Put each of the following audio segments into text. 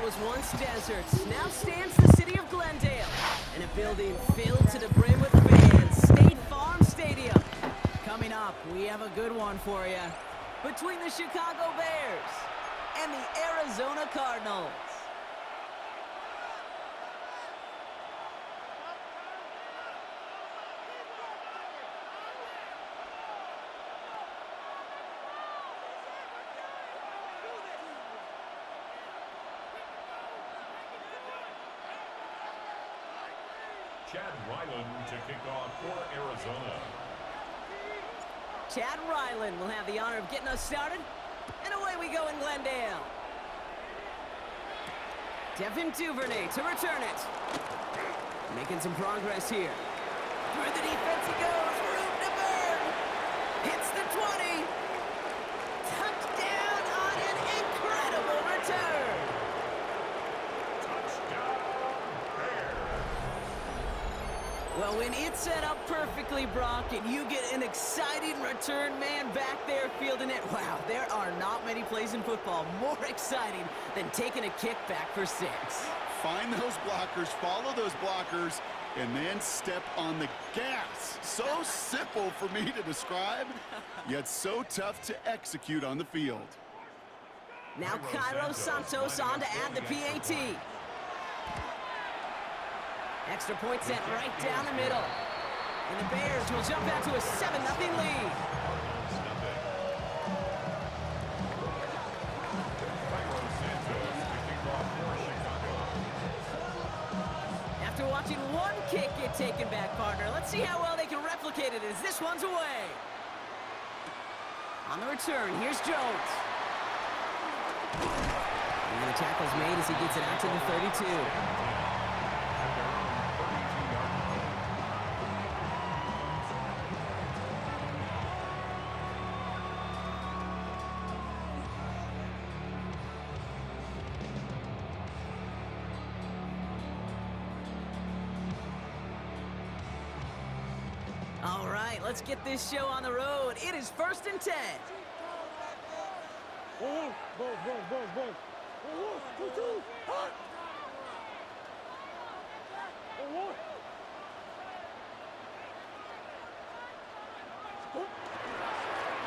was once deserts, now stands the city of Glendale. In a building filled to the brim with fans, State Farm Stadium. Coming up, we have a good one for you. Between the Chicago Bears and the Arizona Cardinals. Chad Ryland to kick off for Arizona. Chad Ryland will have the honor of getting us started. And away we go in Glendale. Devin Duvernay to return it. Making some progress here. Through the defense he goes. Room to burn. Hits the 20. Touchdown on an incredible return. Well, when it's set up perfectly, Brock, and you get an exciting return man back there fielding it, wow, there are not many plays in football more exciting than taking a kick back for 6. Find those blockers, follow those blockers, and then step on the gas. So simple for me to describe, yet so tough to execute on the field. Now Cairo Santos on to add the PAT. Extra point sent right down the middle. And the Bears will jump out to a 7-0 lead. After watching one kick get taken back, partner, let's see how well they can replicate it as this one's away. On the return, here's Jones. And the tackle's made as he gets it out to the 32. All right, let's get this show on the road. It is 1st and 10.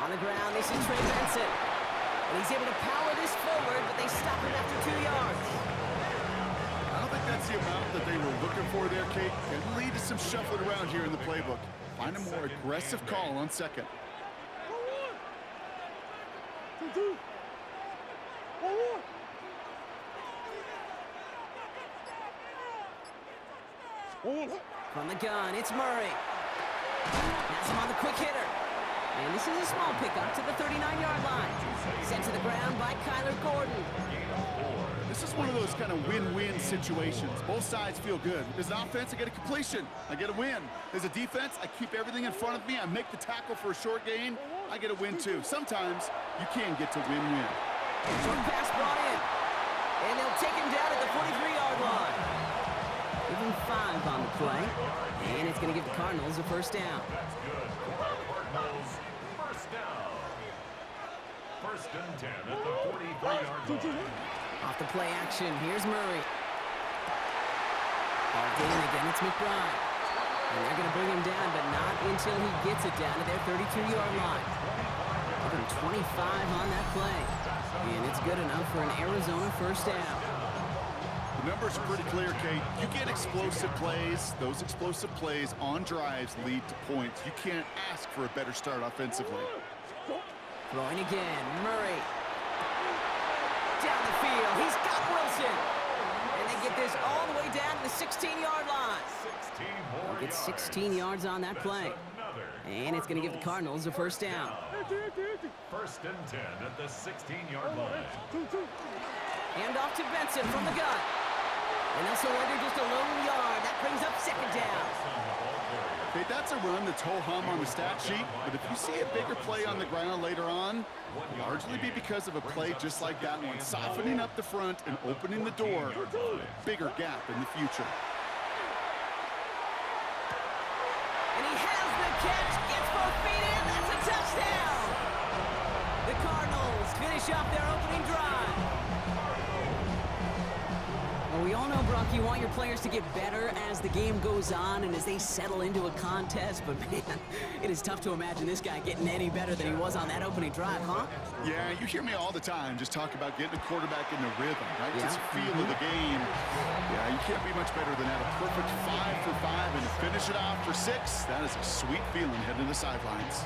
On the ground, this is Trey Benson. And he's able to power this forward, but they stop him after 2 yards. I don't think that's the amount that they were looking for there, Kate. Can lead to some shuffling around here in the playbook. Find a more aggressive call on second. From the gun, it's Murray. Has him on the quick hitter. And this is a small pickup to the 39-yard line. Sent to the ground by Kyler Gordon. This is one of those kind of win-win situations. Both sides feel good. As an offense, I get a completion. I get a win. As a defense, I keep everything in front of me. I make the tackle for a short gain. I get a win, too. Sometimes you can get to win-win. Short pass brought in. And they'll take him down at the 43-yard line. Give him 5 on the play. And it's going to give the Cardinals a first down. That's good. Cardinals, first down. 1st and 10 at the 43-yard line. Off the play action, here's Murray. Ball game again, it's McBride. And they're going to bring him down, but not until he gets it down to their 32-yard line. Give him 25 on that play. And it's good enough for an Arizona first down. The numbers are pretty clear, Kate. You get explosive plays. Those explosive plays on drives lead to points. You can't ask for a better start offensively. Throwing again, Murray. Down the field, he's got Wilson. And they get this all the way down to the 16-yard line. They'll get 16 yards on that play. And it's going to give the Cardinals a first down. 1st and 10 at the 16-yard line. Hand off to Benson from the gun. And they'll surrender just a lone yard. That brings up 2nd down. Okay, that's a run that's ho-hum on the stat sheet, but if you see a bigger play on the ground later on, it'll largely be because of a play just like that one, softening up the front and opening the door, bigger gap in the future. And he has the catch, gets both feet in, that's a touchdown! The Cardinals finish off their opening drive. know, Brock, you want your players to get better as the game goes on and as they settle into a contest, but man, it is tough to imagine this guy getting any better than he was on that opening drive, huh? Yeah, you hear me all the time just talk about getting a quarterback in the rhythm, right? Yeah. Just feel of the game. Yeah, you can't be much better than that. A perfect 5 for 5 and to finish it off for 6. That is a sweet feeling heading to the sidelines.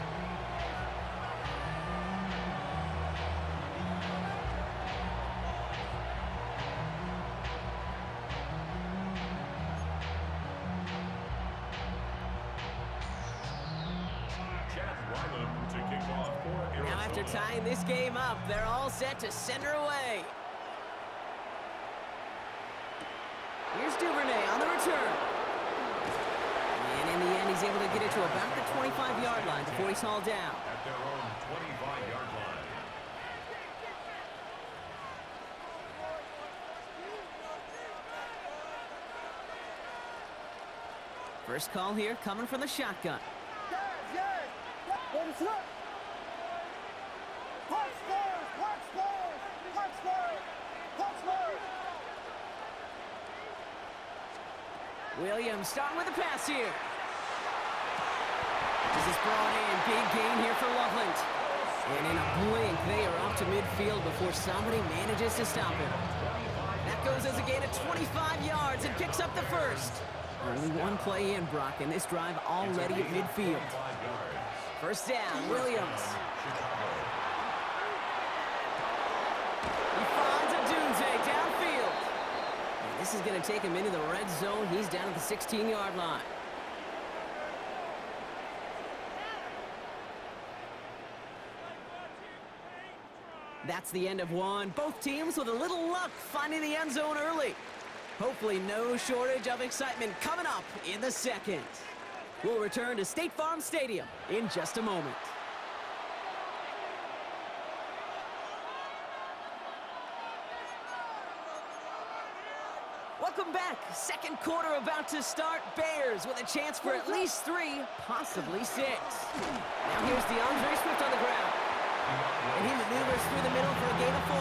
Now after tying this game up, they're all set to send her away. Here's Duvernay on the return. And in the end, he's able to get it to about the 25-yard line before he's hauled down. At their own 25-yard line. First call here coming from the shotgun. Williams starting with a pass here. This is brought in. Big gain here for Loveland. And in a blink, they are up to midfield before somebody manages to stop him. That goes as a gain of 25 yards and picks up the first. Only one play in, Brock, and this drive already at midfield. First down, Williams. He finds a Dunze downfield. And this is going to take him into the red zone. He's down at the 16-yard line. That's the end of one. Both teams with a little luck finding the end zone early. Hopefully no shortage of excitement coming up in the second. We'll return to State Farm Stadium in just a moment. Welcome back. Second quarter about to start. Bears with a chance for at least 3, possibly 6. Now here's DeAndre Swift on the ground. And he maneuvers through the middle for a gain of 4.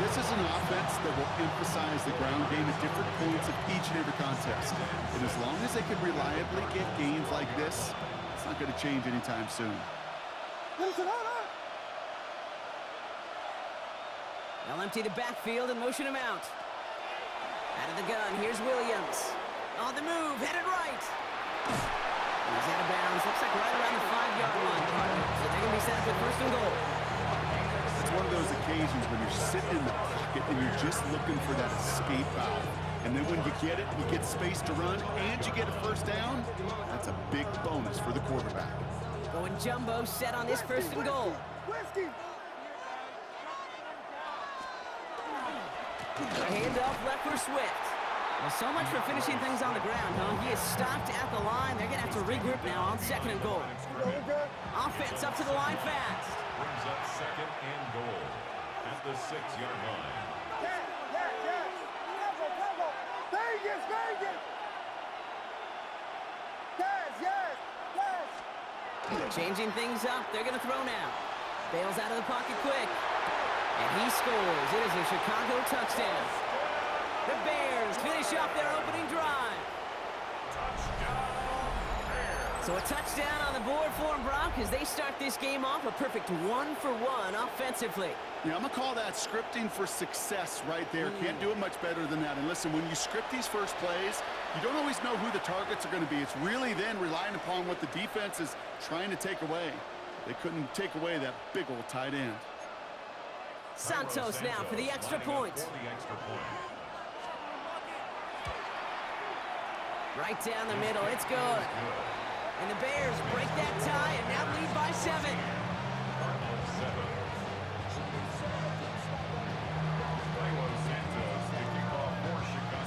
This is an offense that will emphasize the ground game at different points of each and every contest. And as long as they can reliably get gains like this, it's not going to change anytime soon. They'll empty the backfield and motion him out. Out of the gun, here's Williams. On the move, headed right. He's out of bounds, looks like right around the 5-yard line. So they're going to be set up with first and goal. It's one of those occasions when you're sitting in the pocket and you're just looking for that escape valve. And then when you get it, you get space to run, and you get a first down, that's a big bonus for the quarterback. Going jumbo set on this first and goal. A handoff left for Swift. Well, so much for finishing things on the ground, huh? He is stopped at the line. They're going to have to regroup now on second and goal. Offense up to the line fast. Brings up second and goal at the 6-yard line. Changing things up. They're going to throw now. Bails out of the pocket quick. And he scores. It is a Chicago touchdown. The Bears finish off their opening drive. So a touchdown on the board for them, Brock, as they start this game off a perfect 1-for-1 offensively. Yeah, I'm going to call that scripting for success right there. Can't do it much better than that. And listen, when you script these first plays, you don't always know who the targets are going to be. It's really then relying upon what the defense is trying to take away. They couldn't take away that big old tight end. Santos now for the extra point. Right down the middle, it's good. And the Bears break that tie and now lead by 7.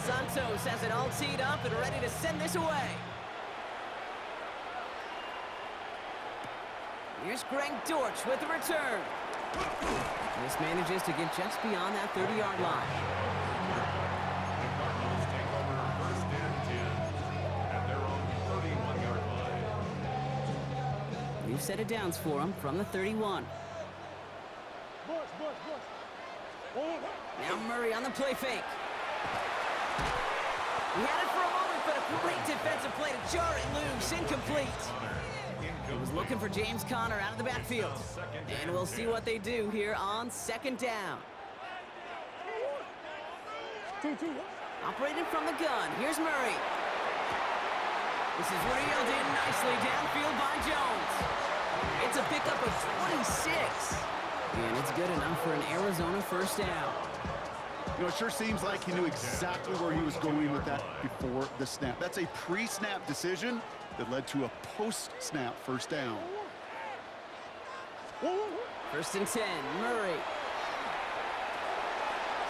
Santos has it all teed up and ready to send this away. Here's Greg Dortch with the return. This manages to get just beyond that 30-yard line. The Cardinals take over first and 10 at their own 31-yard line. We've set it downs for him from the 31. Now Murray on the play fake. He had it for a moment, but a great defensive play to jar it loose. Incomplete. He was looking for James Conner out of the backfield. And we'll see what they do here on second down. Operating from the gun. Here's Murray. This is reeled in nicely downfield by Jones. It's a pickup of 26. And it's good enough for an Arizona first down. You know, it sure seems like he knew exactly where he was going with that before the snap. That's a pre-snap decision that led to a post-snap first down. 1st and 10, Murray.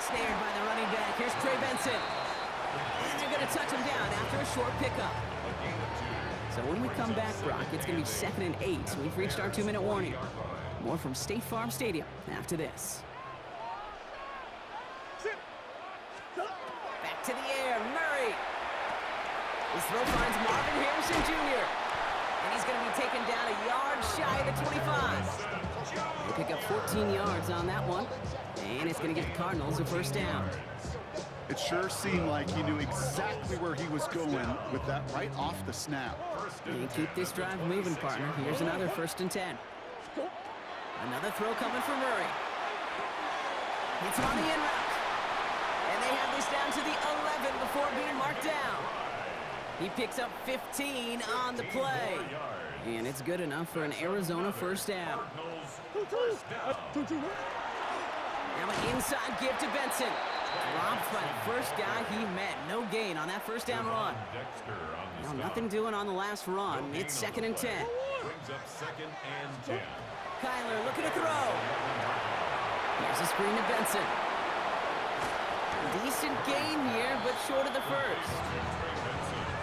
Snared by the running back. Here's Trey Benson. And they're going to touch him down after a short pickup. So when we come back, Brock, it's going to be 2nd and 8. We've reached our 2-minute warning. More from State Farm Stadium after this. Back to the air, Murray. His throw finds Marvin Harrison Jr. And he's going to be taken down a yard shy of the 25. They pick up 14 yards on that one. And it's going to give the Cardinals a first down. It sure seemed like he knew exactly where he was going with that right off the snap. And keep this drive moving, partner. Here's another 1st and 10. Another throw coming from Murray. It's on the in route. And they have this down to the 11 before being marked down. He picks up 15 on the play. And it's good enough for an Arizona first down. Now an inside give to Benson. Dropped by the first guy he met. No gain on that first down run. Now nothing doing on the last run. It's 2nd and 10. Brings up 2nd and 10. Kyler looking to throw. Here's a screen to Benson. Decent gain here, but short of the first.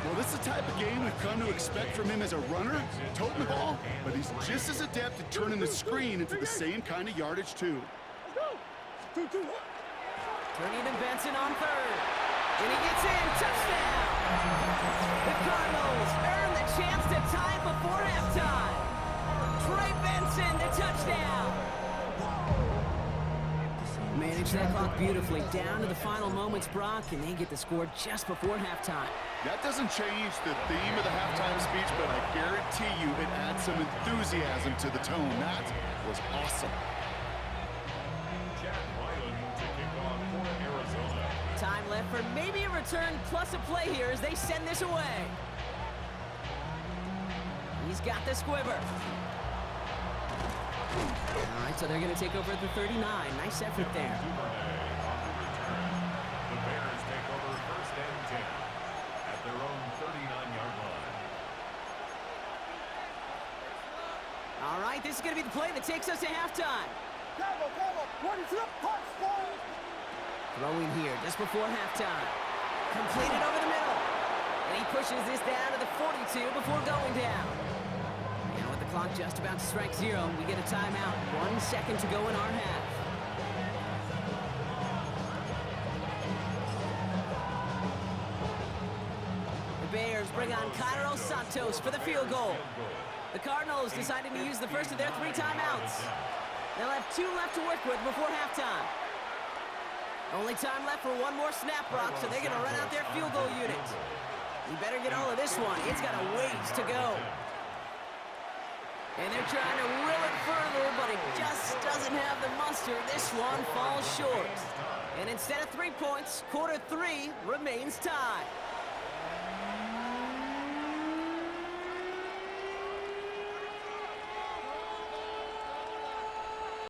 Well, this is the type of game we've come to expect from him as a runner, toting the ball, but he's just as adept at turning the screen into the same kind of yardage, too. Turning to Benson on 3rd. And he gets in. Touchdown! The Cardinals earn the chance to tie before halftime. Trey Benson, the touchdown. Manage that clock beautifully down to the final moments, Brock, and they get the score just before halftime. That doesn't change the theme of the halftime speech, but I guarantee you it adds some enthusiasm to the tone. That was awesome. Time left for maybe a return plus a play here as they send this away. He's got the squiver. All right, so they're going to take over at the 39. Nice effort there. The Bears take over 1st and 10 at their own 39-yard line. All right, this is going to be the play that takes us to halftime. Throwing here just before halftime. Completed over the middle. And he pushes this down to the 42 before going down. And with the clock just about to strike 0, we get a timeout. 1 second to go in our half. The Bears bring on Cairo Santos for the field goal. The Cardinals decided to use the first of their 3 timeouts. They'll have 2 left to work with before halftime. Only time left for 1 more snap, Brock, so they're going to run out their field goal unit. You better get all of this one. It's got a ways to go. And they're trying to will it further, but it just doesn't have the muster. This one falls short. And instead of 3 points, quarter 3 remains tied.